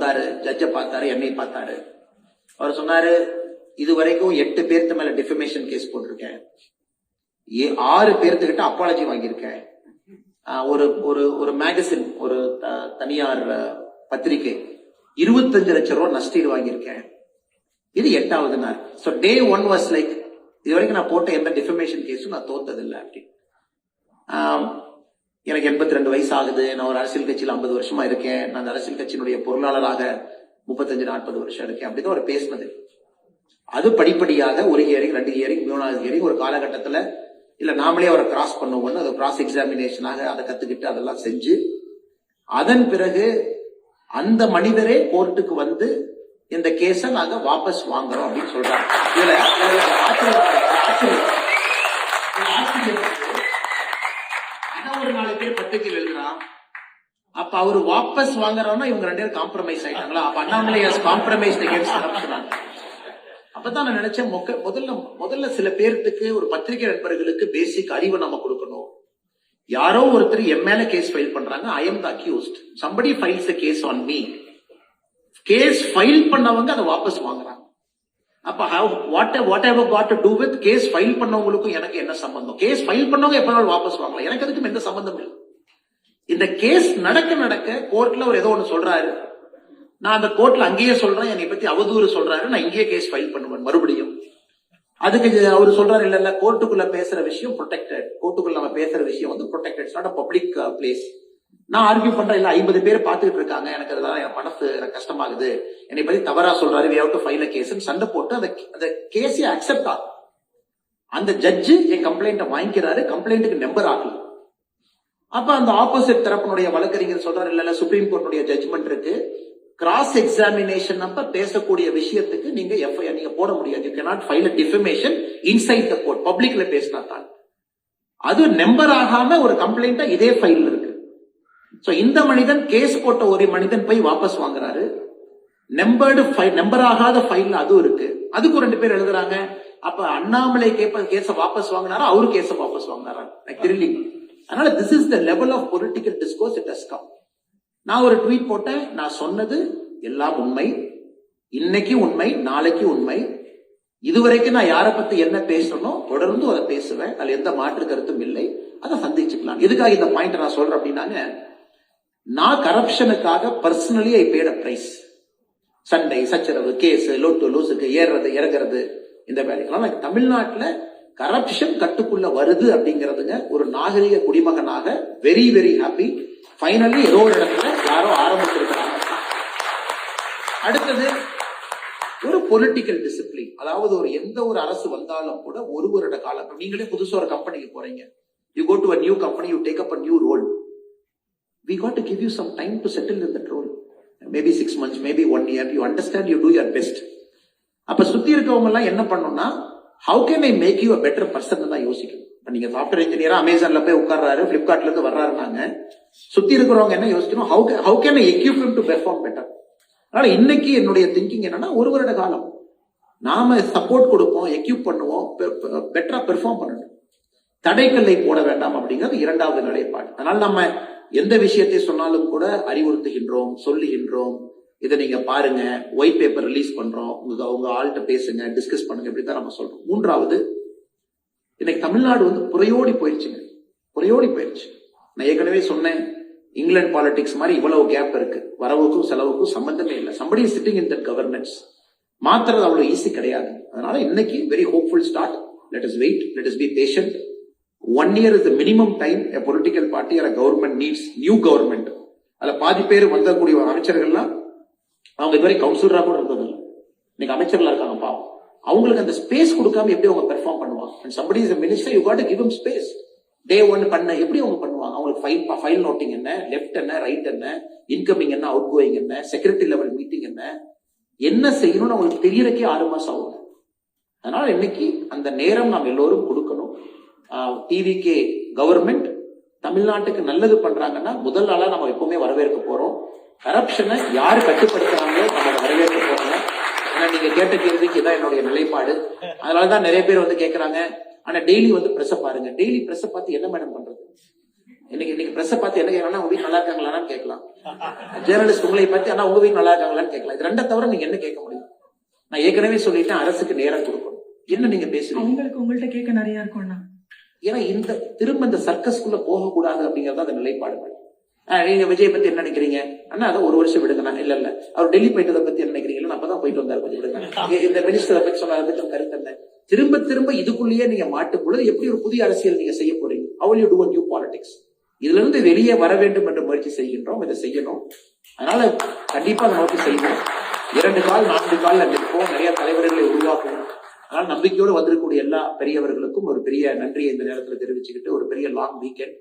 வந்தாரு, ஜட்ஜை பார்த்தாரு, என்னை பார்த்தாரு. அவர் சொன்னாரு, இது வரைக்கும் 8 பேர்த்து மேல டிஃபமேஷன் கேஸ் போட்டிருக்கேன், 6 பேர்த்துக்கிட்ட அப்பாலஜி வாங்கியிருக்கேன், ஒரு ஒரு ஒரு மேகசின், ஒரு தனியார் பத்திரிகை 25 லட்சம் ரூபாய் நஷ்டீடு வாங்கியிருக்கேன். இது 8வது நாள். ஸோ டே 1 வாஸ் லைக், இது வரைக்கும் நான் போட்ட எந்த டிஃபமேஷன் கேஸும் நான் தோத்ததில்லை அப்படி. எனக்கு 82 வயசு ஆகுது. நான் ஒரு அரசியல் கட்சியில் 50 வருஷமா இருக்கேன். நான் அந்த அரசியல் கட்சியினுடைய பொருளாளராக 35-40 வருஷம் இருக்கேன். அப்படிதான் அவர் பேசினது. அது படிப்படியாக ஒரு ஹியரிங், 2 ஹியரிங், 3வது ஹியரிங், ஒரு காலகட்டத்தில் இல்ல நாமளே அவரை கிராஸ் பண்ணுவோம்னு அதை கிராஸ் எக்ஸாமினேஷனாக அதை கத்துக்கிட்டு அதெல்லாம் செஞ்சு, அதன் பிறகு அந்த மனிதரே கோர்ட்டுக்கு வந்து இந்த கேஸை நாங்க வாபஸ் வாங்குறோம் அப்படின்னு சொல்றாங்க. இதுல ஒரு 4 பேர் பத்திரிகையில் எழுதுறான். அப்ப அவரு வாபஸ் வாங்குறோம்னா இவங்க 2 பேரும் காம்ப்ரமைஸ் ஆயிட்டாங்களா? அப்ப அண்ணாமலை காம்ப்ரமைஸ் அகைன்ஸ்ட் கரப்ஷன். அப்பதான் நான் நினைச்சேன், முதல்ல சில பேர்த்துக்கு, ஒரு பத்திரிகை நண்பர்களுக்கு பேசிக் அறிவை நம்ம கொடுக்கணும். யாரோ ஒருத்தர் என் மேல கேஸ் ஃபைல் பண்றாங்க, I am the accused, somebody files a case on me. Case file பண்ணவங்க அதை வாபஸ் வாங்குறாங்க. அப்ப what have got to do with case file பண்ணவங்களுக்கும் எனக்கு என்ன சம்பந்தம்? கேஸ் ஃபைல் பண்ணவங்க எப்பனாலும் வாபஸ் வாங்கலாம், எனக்கு அதுக்கும் எந்த சம்பந்தம் இல்லை. இந்த கேஸ் நடக்க கோர்ட்ல ஒரு ஏதோ ஒண்ணு சொல்றாரு, நான் அந்த கோர்ட்ல அங்கேயே சொல்றேன், என்னை பத்தி அவதூறு சொல்றாரு, நான் இங்கேயே கேஸ் ஃபைல் பண்ணுவேன் மறுபடியும். அதுக்கு அவர் சொல்றாரு, இல்ல கோர்ட்டுக்குள்ள பேசுற விஷயம் ப்ரொடெக்டட், கோர்ட்டுக்குள்ள நம்ம பேசுற விஷயம் வந்து protected, it's not a public place. நான் ஆர்கியூ பண்றேன், இல்ல 50 பேர் பார்த்துட்டு இருக்காங்க, எனக்கு அதெல்லாம் என் மனசு எனக்கு கஷ்டமாகுது, என்னை பத்தி தவறா சொல்றாரு, we have to file a case, சண்டை போட்டு அந்த கேஸை அக்செப்ட் ஆகும். அந்த ஜட்ஜு என் கம்ப்ளைண்ட்டை வாங்கிக்கிறாரு, கம்ப்ளைண்ட்டுக்கு நம்பர் ஆகல. அப்ப அந்த ஆப்போசிட் தரப்பினுடைய வழக்கறிஞர் சொல்றாரு, இல்ல சுப்ரீம் கோர்ட்டுடைய ஜட்ஜ்மெண்ட் இருக்கு, கிராஸ் எக்ஸாமினேஷன் அப்ப பேசக்கூடிய விஷயத்துக்கு நீங்க எஃப்ஐஆர் நீங்க போட முடியாது. You cannot file a defamation inside the court. பப்ளிக்ல பேசினா தான் அது நம்பர் ஆகாம ஒரு கம்ப்ளைண்டா இதே ஃபைல் இருக்கு. சோ இந்த மனிதன் கேஸ் போட்ட ஒரு மனிதன் போய் வாபஸ் வாங்குறாரு, நம்பர்டு ஃபைல், நம்பர் ஆகாத ஃபைல் அதுவும் இருக்கு. அதுக்கு 2 பேர் எழுதுறாங்க. அப்ப அண்ணாமலை கேஸ வாபஸ் வாங்கினாரா, அவரு கேஸ வாபஸ் வாங்கினாரா? த்ரில்லிங். அதனால this is the level of political discourse it has come. நான் ஒரு ட்வீட் போட்டேன், நான் சொன்னது எல்லாம் உண்மை, இன்னைக்கு உண்மை, நாளைக்கு உண்மை. இதுவரைக்கும் நான் யாரை பத்தி என்ன பேசணும் தொடர்ந்து அதை பேசுவேன், அதுல எந்த மாற்று கருத்தும் இல்லை, அதை சந்திச்சுக்கலாம். எதுக்காக இந்த பாயிண்ட் நான் சொல்றேன் அப்படின்னாங்க, நான் கரப்ஷனுக்காக personally I paid a price. சண்டை, சச்சரவு, கேஸ், லோட்டு லூசுக்கு ஏறுறது இறங்குறது, இந்த வேலைக்கெல்லாம் தமிழ்நாட்டுல கரப்ஷன் கட்டுக்குள்ள வருது அப்படிங்கிறதுங்க ஒரு நாகரிக குடிமகனாக வெரி வெரி ஹாப்பி. ஃபைனலி ஏதோ ஒரு இடத்துல யாரோ ஆரம்பிச்சிருக்கிறாங்க. அடுத்தது ஒரு பொலிட்டிக்கல் டிசிப்ளின். அதாவது எந்த ஒரு அரசு வந்தாலும் கூட ஒரு வருட காலம், நீங்களே புதுசா ஒரு கம்பெனிக்கு போறீங்க, you go to a new company, you take up a new role. We got to give you some time to settle in that role. Maybe 6 months, maybe 1 year. You understand, you do your best. அப்ப சுத்தி இருக்கவங்க எல்லாம் என்ன பண்ணணும்னா, how can I make you a better person தான் யோசிக்கணும். நீங்க software இன்ஜினியரா அமேசான்ல போய் உட்கார்றாரு, பிளிப்கார்ட்ல இருந்து வர்றாருனாங்க, சுத்தி இருக்கிறவங்க என்ன யோசிக்கணும், how can I equip him to perform better. அதனால இன்னைக்கு என்னுடைய திங்கிங் என்னன்னா, ஒரு வருட காலம் நாம சப்போர்ட் கொடுப்போம், எக்யூப் பண்ணுவோம், பெட்டரா பெர்ஃபார்ம் பண்ணணும், தடைக்கல்லை போட வேண்டாம் அப்படிங்கிறது 2வது நிலைப்பாடு. அதனால நம்ம எந்த விஷயத்தை சொன்னாலும் கூட அறிவுறுத்துகின்றோம், சொல்லுகின்றோம், இதை நீங்க பாருங்க, ஒயிட் பேப்பர் ரிலீஸ் பண்றோம், உங்க ஆள்கிட்ட பேசுங்க, டிஸ்கஸ் பண்ணுங்க, இப்படித்தான் நம்ம சொல்றோம். 3வது, இன்னைக்கு தமிழ்நாடு புறையோடி போயிடுச்சுங்க, புறையோடி போயிடுச்சு. நான் ஏற்கனவே சொன்னேன், இங்கிலாந்து பாலிடிக்ஸ் மாதிரி இவ்வளவு கேப் இருக்கு, வரவுக்கும் செலவுக்கும் சம்பந்தமே இல்லை. somebody is sitting in that governance. மாத்துறது அவ்வளவு ஈஸி கிடையாது. அதனால இன்னைக்கு very hopeful start. let us wait, let us be patient. 1 year is the minimum time a political party or a government needs new government. அதுல பாதி பேர் வந்தக்கூடிய அமைச்சர்கள்லாம் அவங்க இதுவரை கவுன்சிலரா கூட இருந்தது, இன்னைக்கு அமைச்சர்களா இருக்காங்க. பாவம், அவங்களுக்கு அந்த ஸ்பேஸ் கொடுக்காம எப்படி அவங்க பெர்ஃபார்ம் பண்ணுவாங்க? and somebody is a minister, you got to give him space. டே 1 பண்ண எப்படி அவங்க பண்ணுவாங்க? அவங்களுக்கு ஃபைல் நோட்டிங் என்ன, லெஃப்ட் என்ன, ரைட் என்ன, இன்கமிங் என்ன, அவுட் கோயிங் என்ன, செக்ரட்டரி லெவல் மீட்டிங் என்ன செய்யணும்னு அவங்களுக்கு தெரியறக்கே 6 மாசம் ஆகும். அதனால இன்னைக்கு அந்த நேரம் நாம் எல்லோரும் கொடுக்கணும். டிவிகே கவர்மெண்ட் தமிழ்நாட்டுக்கு நல்லது பண்றாங்கன்னா முதல் ஆளா நம்ம எப்பவுமே வரவேற்க போறோம். கரப்ஷனை யாரு கட்டுப்படுத்துறாங்களோ நம்ம வரவேற்க போறோம். ஆனா நீங்க கேட்ட கேள்விக்கு தான் என்னுடைய நிலைப்பாடு. அதனாலதான் நிறைய பேர் கேட்கறாங்க, ஆனா டெய்லி பிரஸ் பாருங்க. டெய்லி பிரஸ் பார்த்து என்ன மேடம் பண்றது? இன்னைக்கு பிரஸ் பார்த்து என்ன கேட்கலாம், உங்க வீட்டு நல்லா இருக்காங்களான்னு கேட்கலாம். ஜேர்னலிஸ்ட் உங்களை பார்த்து ஆனா உங்க வீட்டு நல்லா இருக்காங்களான்னு கேட்கலாம். இது ரெண்டை தவிர நீங்க என்ன கேட்க முடியும்? நான் ஏற்கனவே சொல்லிட்டேன், அரசுக்கு நேரம் கொடுக்கணும். என்ன நீங்க பேசுறீங்க? அவங்களுக்கு உங்கள்ட்ட கேட்க நிறைய இருக்கும்னா, ஏன்னா திரும்ப இந்த சர்க்கஸ்குள்ள போகக்கூடாது அப்படிங்கறது அந்த நிலைப்பாடுகள். நீங்க விஜய் பத்தி என்ன நினைக்கிறீங்க? அண்ணா அதை ஒரு வருஷம் விடுங்க. இல்ல அவர் டெல்லி போயிட்டதை பத்தி என்ன நினைக்கிறீங்க? அப்பதான் போயிட்டு வந்தாரு, கொஞ்சம் விடுங்க. இந்த மினிஸ்டரை பத்தி சொன்னதை பத்தி கருத்து என்ன? திரும்ப இதுக்குள்ளேயே நீங்க மாட்டுக்குள்ள எப்படி ஒரு புதிய அரசியல் நீங்க செய்ய போறீங்க? How will you do a new politics? இதுல இருந்து வெளியே வர வேண்டும் என்று முயற்சி செய்கின்றோம். இதை செய்யணும். அதனால கண்டிப்பா அதை நோக்கி செய்வோம். 2 கால் 4 கால் நிற்போம். நிறைய தலைவர்களை உருவாக்குவோம். அதனால நம்பிக்கையோடு வந்திருக்கக்கூடிய எல்லா பெரியவர்களுக்கும் ஒரு பெரிய நன்றியை இந்த நேரத்தில் தெரிவிச்சுக்கிட்டு, ஒரு பெரிய லாங் வீக்கெண்ட்